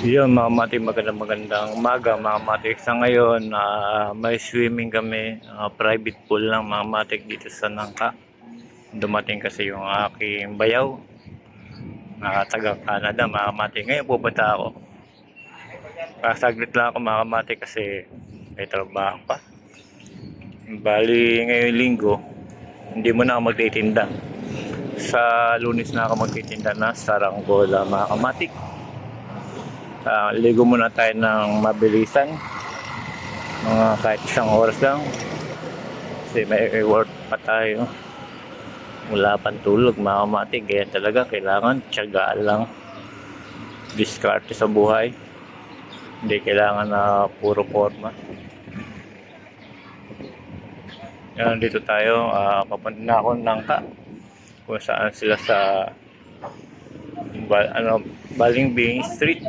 Yun mga mati, magandang umaga mga mati. Sa ngayon, may swimming kami, private pool lang mga mati dito sa Nangka. Dumating kasi yung aking bayaw na taga Canada mga mati. Ngayon pupunta ako. Pasaglit lang ako mga mati kasi may trabaho pa. Bali ngayong linggo, hindi mo na ako magtitinda. Sa Lunes na ako magtitinda na saranggola mga kamati. Ligo muna tayo ng mabilisan, mga kahit isang oras lang kasi may work pa tayo, wala pang tulog mga kamati. Kaya talaga kailangan tiyagaan lang, diskarte sa buhay, hindi kailangan na puro forma. Yan, dito tayo, papunta na ako ng Nangka kung saan sila sa Balimbing Street.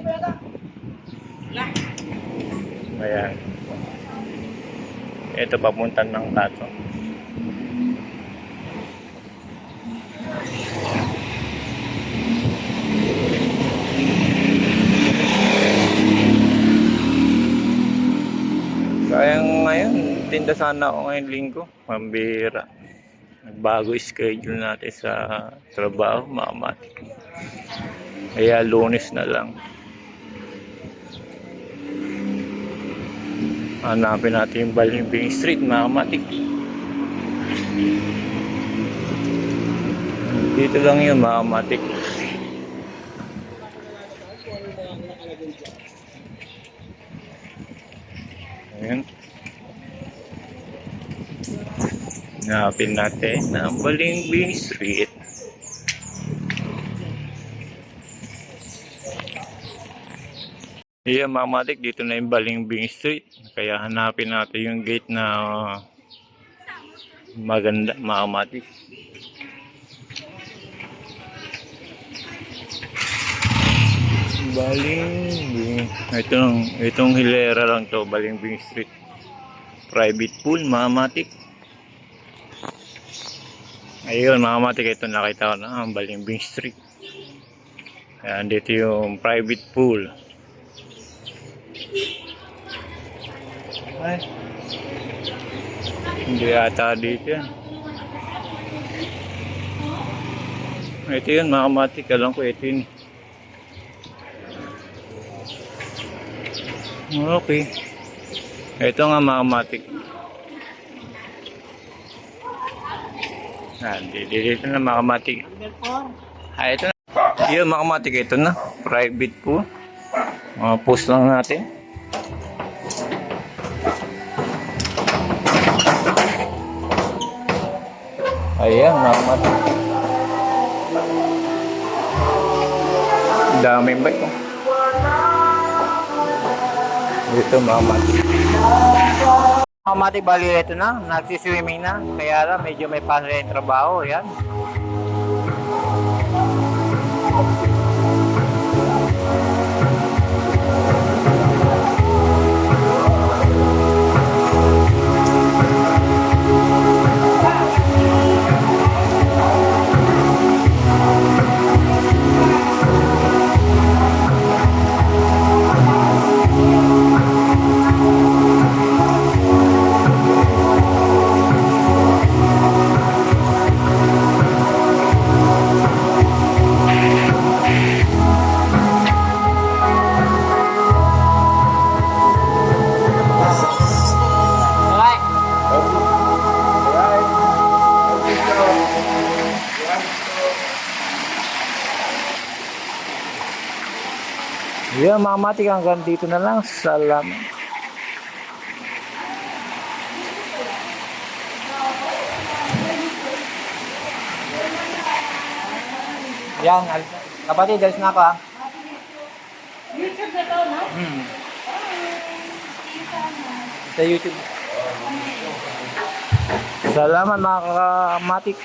Ayan, ito papunta ng Tato. Kaya ngayon tinda sana ako ngayong linggo, pambira. Nagbago schedule natin sa trabaho mga mati, kaya Lunes na lang. Hanapin natin yung Balimbing Street mga matik. Dito lang yun mga matik. Ayan. Hanapin natin ang Balimbing Street. Iya mga matik, dito na yung Balimbing Street. Kaya hanapin natin yung gate na maganda mga matik. Balimbing. Itong hilera lang to, Balimbing Street. Private pool mga matik. Ayun mga matik, ito nakita ko na ang Balimbing Street. Ayan, dito yung private pool. Ay, hindi ata dito yan. Ito yun mga matik, alam ko ito yun. Okay, ito nga mga matik. Dito na mga matik. Ito na. Yun mga matik, ito na private pool. Post lang natin. Ayan mga matik, daming bike dito mga matik. Mga matik, bali ito na, nagsiswimming na, kaya lang medyo may pasa yung trabaho. Ayan. Yeah, mga matik, hanggang dito na lang. Salamat. Yan, kapatid, alis na ako ha. YouTube na to, no? Sa YouTube. Salamat mga kamatik.